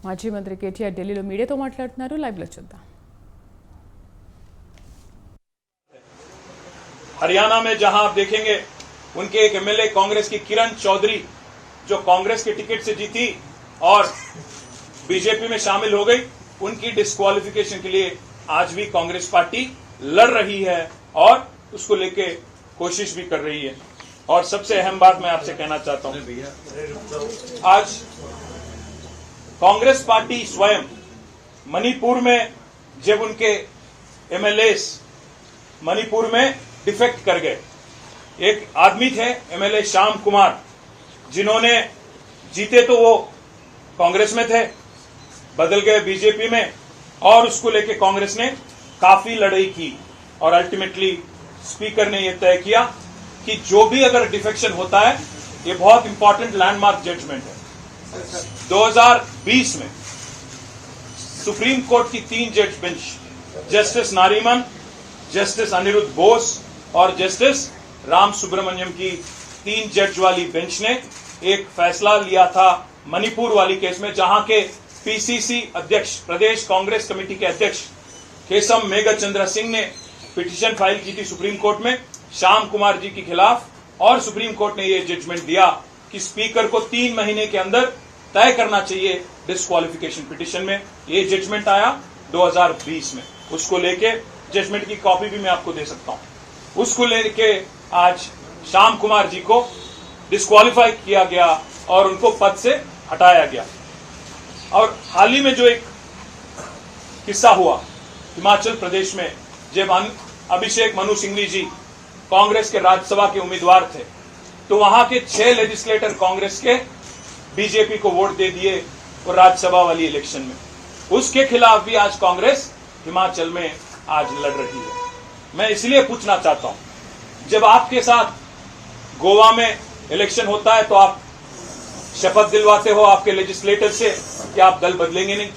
మాజీ మంత్రి కేటీఆర్ ఢిల్లీలో మీడియాతో మాట్లాడుతున్నారు. లైవ్ లో చూద్దాం. हरियाणा में जहां आप देखेंगे उनके एक एमएलए कांग्रेस की किरण चौधरी जो कांग्रेस के टिकट से जीती और बीजेपी में शामिल हो गई, उनकी डिस्क्वालिफिकेशन के लिए आज भी कांग्रेस पार्टी लड़ रही है और उसको लेके कोशिश भी कर रही है. और सबसे अहम बात मैं आपसे कहना चाहता हूं, आज कांग्रेस पार्टी स्वयं मणिपुर में जब उनके एमएलए मणिपुर में डिफेक्ट कर गए, एक आदमी थे एमएलए श्याम कुमार जिन्होंने जीते तो वो कांग्रेस में थे, बदल गए बीजेपी में और उसको लेके कांग्रेस ने काफी लड़ाई की और अल्टीमेटली स्पीकर ने यह तय किया कि जो भी अगर डिफेक्शन होता है, ये बहुत इंपॉर्टेंट लैंडमार्क जजमेंट है. 2020 में सुप्रीम कोर्ट की 3 जज bench, justice Nariman, justice Aniruddha Bose और जस्टिस राम सुब्रमण्यम की 3 जज वाली बेंच ने एक फैसला लिया था मणिपुर वाली केस में, जहां के पीसीसी अध्यक्ष, प्रदेश कांग्रेस कमेटी के अध्यक्ष केसम मेघचंद्र सिंह ने पिटीशन फाइल की थी सुप्रीम कोर्ट में श्याम कुमार जी के खिलाफ, और सुप्रीम कोर्ट ने यह जजमेंट दिया कि स्पीकर को 3 महीने के अंदर तय करना चाहिए डिस्क्वालिफिकेशन पिटीशन में. ये जजमेंट आया 2020 में. उसको लेके जजमेंट की कॉपी भी मैं आपको दे सकता हूं. उसको लेके आज श्याम कुमार जी को डिस्क्वालीफाई किया गया और उनको पद से हटाया गया. और हाल ही में जो एक किस्सा हुआ हिमाचल प्रदेश में, जब अभिषेक मनु सिंघवी जी कांग्रेस के राज्यसभा के उम्मीदवार थे, तो वहां के 6 लेजिस्लेटर कांग्रेस के बीजेपी को वोट दे दिए और राज्यसभा वाली इलेक्शन में. उसके खिलाफ भी आज कांग्रेस हिमाचल में आज लड़ रही है. मैं इसलिए पूछना चाहता हूं, जब आपके साथ गोवा में इलेक्शन होता है तो आप शपथ दिलवाते हो आपके लेजिस्लेटर से कि आप दल बदलेंगे नहीं.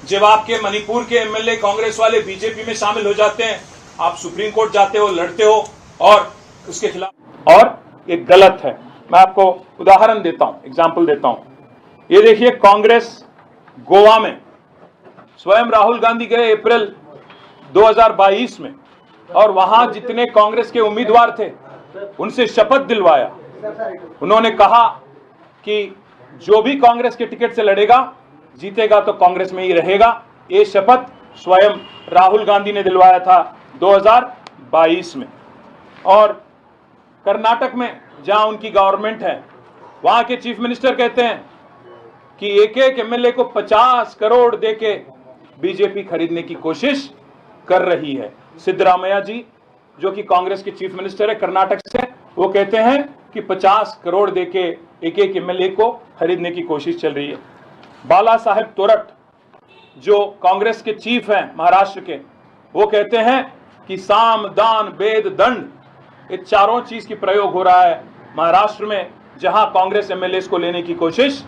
जब आपके मणिपुर के एमएलए कांग्रेस वाले बीजेपी में शामिल हो जाते हैं, आप सुप्रीम कोर्ट जाते हो, लड़ते हो और उसके खिलाफ, और ये गलत है. मैं आपको उदाहरण देता हूं, एग्जाम्पल देता हूं. ये देखिए, कांग्रेस गोवा में स्वयं राहुल गांधी गए अप्रैल 2022 में और वहां जितने कांग्रेस के उम्मीदवार थे उनसे शपथ दिलवाया. उन्होंने कहा कि जो भी कांग्रेस के टिकट से लड़ेगा, जीतेगा तो कांग्रेस में ही रहेगा. ये शपथ स्वयं राहुल गांधी ने दिलवाया था 2022 में. और कर्नाटक में जहां उनकी गवर्नमेंट है, वहां के चीफ मिनिस्टर कहते हैं कि एक एक एमएलए को 50 करोड़ देके बीजेपी खरीदने की कोशिश कर रही है. सिद्धरामैया जी जो कि कांग्रेस के चीफ मिनिस्टर है कर्नाटक से, वो कहते हैं कि 50 करोड़ देके एक एक एमएलए को खरीदने की कोशिश चल रही है. बाला साहेब तोरट जो कांग्रेस के चीफ हैं महाराष्ट्र के, वो कहते हैं कि साम दान भेद दंड, ये चारों चीज की प्रयोग हो रहा है महाराष्ट्र में, जहां कांग्रेस एमएलए को लेने की कोशिश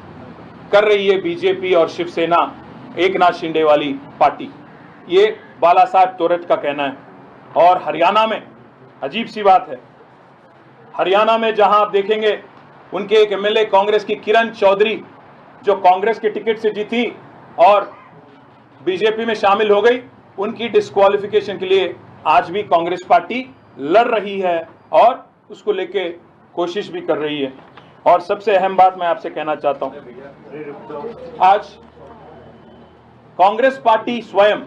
कर रही है बीजेपी और शिवसेना, एकनाथ शिंदे वाली पार्टी. ये बाला साहेब तोरट का कहना है. और हरियाणा में अजीब सी बात है, हरियाणा में जहां आप देखेंगे उनके एक एमएलए कांग्रेस की किरण चौधरी जो कांग्रेस के टिकट से जीती और बीजेपी में शामिल हो गई, उनकी डिस्क्वालिफिकेशन के लिए आज भी कांग्रेस पार्टी लड़ रही है और उसको लेके कोशिश भी कर रही है. और सबसे अहम बात मैं आपसे कहना चाहता हूं, आज कांग्रेस पार्टी स्वयं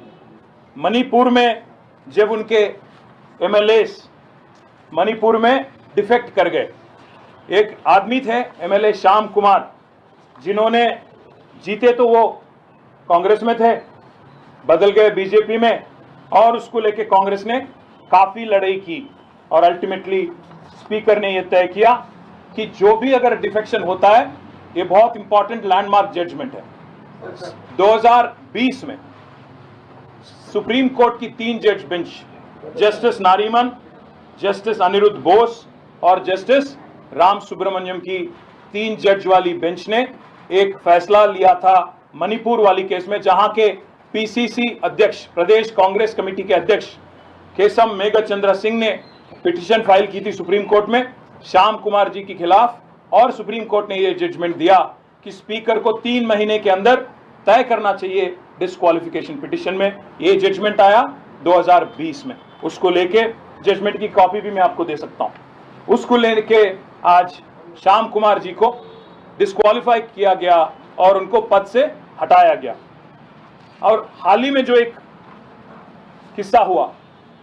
मणिपुर में जब उनके एमएलए मणिपुर में डिफेक्ट कर गए, एक आदमी थे एमएलए श्याम कुमार जिन्होंने जीते तो वो कांग्रेस में थे, बदल गए बीजेपी में और उसको लेके कांग्रेस ने काफी लड़ाई की और अल्टीमेटली स्पीकर ने यह तय किया कि जो भी अगर डिफेक्शन होता है, ये बहुत इंपॉर्टेंट लैंडमार्क जजमेंट है. 2020 में सुप्रीम कोर्ट की 3 जज bench, justice Nariman, justice Aniruddha Bose और जस्टिस राम सुब्रमण्यम की 3 जज वाली बेंच ने एक फैसला लिया था मणिपुर वाली केस में, जहां के पीसीसी अध्यक्ष, प्रदेश कांग्रेस कमेटी के अध्यक्ष केसम मेघचंद्र सिंह ने पिटीशन फाइल की थी सुप्रीम कोर्ट में श्याम कुमार जी के खिलाफ, और सुप्रीम कोर्ट ने यह जजमेंट दिया कि स्पीकर को 3 महीने के अंदर तय करना चाहिए डिस्क्वालिफिकेशन पिटिशन में। ये जजमेंट आया 2020 में, उसको लेके जजमेंट की कॉपी भी मैं आपको दे सकता हूं। उसको लेके आज श्याम कुमार जी को डिस्क्वालीफाई किया गया और उनको पद से हटाया गया। और हाल ही में जो एक किस्सा हुआ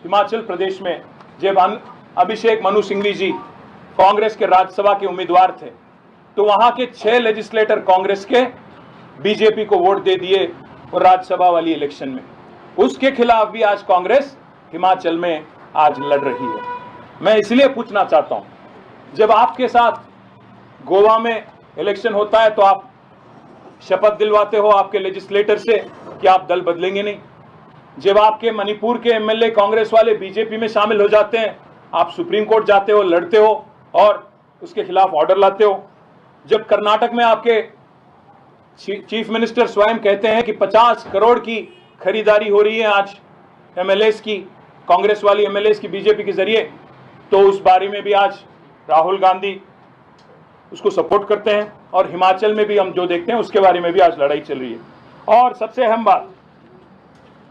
हिमाचल प्रदेश में, जब अभिषेक मनु सिंघवी जी कांग्रेस के राज्यसभा के उम्मीदवार थे, तो वहां के 6 लेजिस्लेटर कांग्रेस के बीजेपी को वोट दे दिए और राज्यसभा वाली इलेक्शन में उसके खिलाफ भी आज कांग्रेस हिमाचल में आज लड़ रही है। मैं इसलिए पूछना चाहता हूं, जब आपके साथ गोवा में इलेक्शन होता है तो आप शपथ दिलवाते हो आपके लेजिस्लेटर से कि आप दल बदलेंगे नहीं। जब आपके मणिपुर के एमएलए कांग्रेस वाले बीजेपी में शामिल हो जाते हैं, आप सुप्रीम कोर्ट जाते हो, लड़ते हो और उसके खिलाफ ऑर्डर लाते हो। जब कर्नाटक में आपके चीफ मिनिस्टर स्वयं कहते हैं कि 50 करोड़ की खरीदारी हो रही है आज एमएलएस की, कांग्रेस वाली एमएलएस की बीजेपी के जरिए, तो उस बारे में भी आज राहुल गांधी उसको सपोर्ट करते हैं। और हिमाचल में भी हम जो देखते हैं उसके बारे में भी आज लड़ाई चल रही है। और सबसे अहम बात,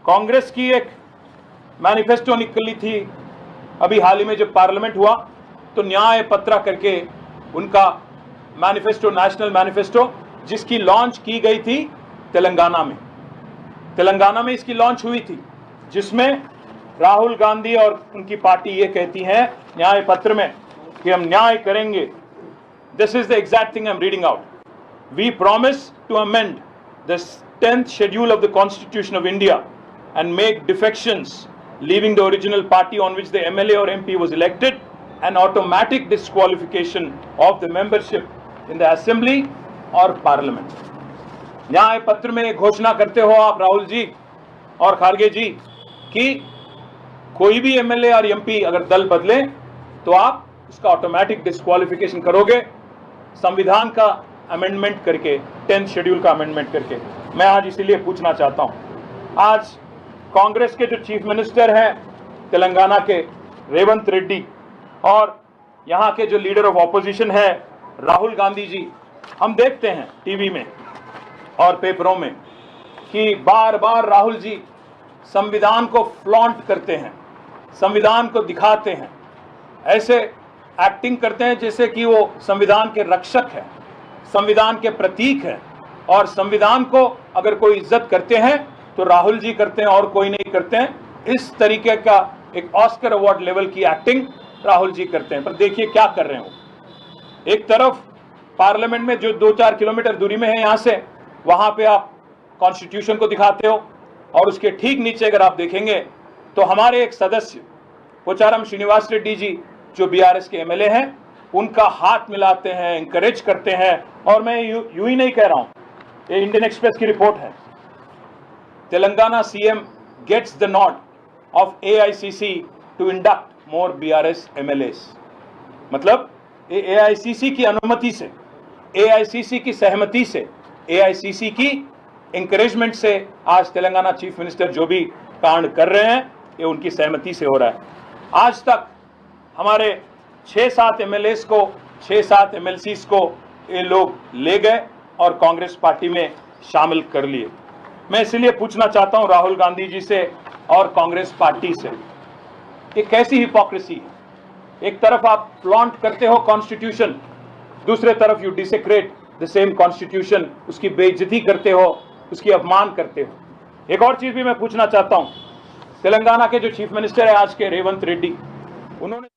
कांग्रेस की एक मैनिफेस्टो निकली थी अभी हाल ही में जब पार्लियामेंट हुआ, तो न्याय पत्र करके उनका मैनिफेस्टो, नेशनल मैनिफेस्टो, जिसकी लॉन्च की गई थी तेलंगाना में। तेलंगाना में इसकी लॉन्च हुई थी, जिसमें राहुल गांधी और उनकी पार्टी ये कहती है न्याय पत्र में कि हम न्याय करेंगे। This is the exact thing I am reading out. We promise to amend the 10th schedule of the constitution of India and make defections leaving the original party on which the MLA or MP was elected an automatic disqualification of the membership in the assembly or parliament। न्याय पत्र में घोषणा करते हो आप राहुल जी और खारगे जी कि कोई भी MLA और MP अगर दल बदले तो आप उसका ऑटोमेटिक डिस्क्वालिफिकेशन करोगे, संविधान का अमेंडमेंट करके, 10th शेड्यूल का अमेंडमेंट करके। मैं आज इसीलिए पूछना चाहता हूं, आज कांग्रेस के जो चीफ मिनिस्टर हैं तेलंगाना के रेवंत रेड्डी और यहाँ के जो लीडर ऑफ ऑपोजिशन है राहुल गांधी जी, हम देखते हैं टीवी में और पेपरों में कि बार बार राहुल जी संविधान को फ्लॉन्ट करते हैं, संविधान को दिखाते हैं, ऐसे एक्टिंग करते हैं जैसे कि वो संविधान के रक्षक है, संविधान के प्रतीक है। और संविधान को अगर कोई इज्जत करते हैं तो राहुल जी करते हैं और कोई नहीं करते हैं। इस तरीके का एक ऑस्कर अवार्ड लेवल की एक्टिंग राहुल जी करते हैं। पर देखिए क्या कर रहे हो, एक तरफ पार्लियामेंट में जो 2-4 किलोमीटर दूरी में है यहाँ से, वहां पे आप कॉन्स्टिट्यूशन को दिखाते हो और उसके ठीक नीचे अगर आप देखेंगे तो हमारे एक सदस्य पोचारम श्रीनिवास रेड्डी जी जो बीआरएस के एमएलए हैं, उनका हाथ मिलाते हैं, इंकरेज करते हैं। और मैं यूं ही नहीं कह रहा हूं, ये इंडियन एक्सप्रेस की रिपोर्ट है। Telangana CM gets the nod of AICC to induct more BRS MLAs। मतलब AICC की अनुमति से, AICC की सहमति से, AICC की इंकरेजमेंट से आज तेलंगाना चीफ मिनिस्टर जो भी कांड कर रहे हैं ये उनकी सहमति से हो रहा है। आज तक हमारे 6-7 MLAs को, 6-7 MLCs को ये लोग ले गए और कांग्रेस पार्टी में शामिल कर लिए। मैं इसलिए पूछना चाहता हूं राहुल गांधी जी से और कांग्रेस पार्टी से, ये कैसी हिपोक्रेसी है। एक तरफ आप फ्लॉन्ट करते हो कॉन्स्टिट्यूशन, दूसरे तरफ यू डिसेक्रेट द सेम कॉन्स्टिट्यूशन, उसकी बेइज्जती करते हो, उसकी अपमान करते हो। एक और चीज भी मैं पूछना चाहता हूं, तेलंगाना के जो चीफ मिनिस्टर है आज के रेवंत रेड्डी, उन्होंने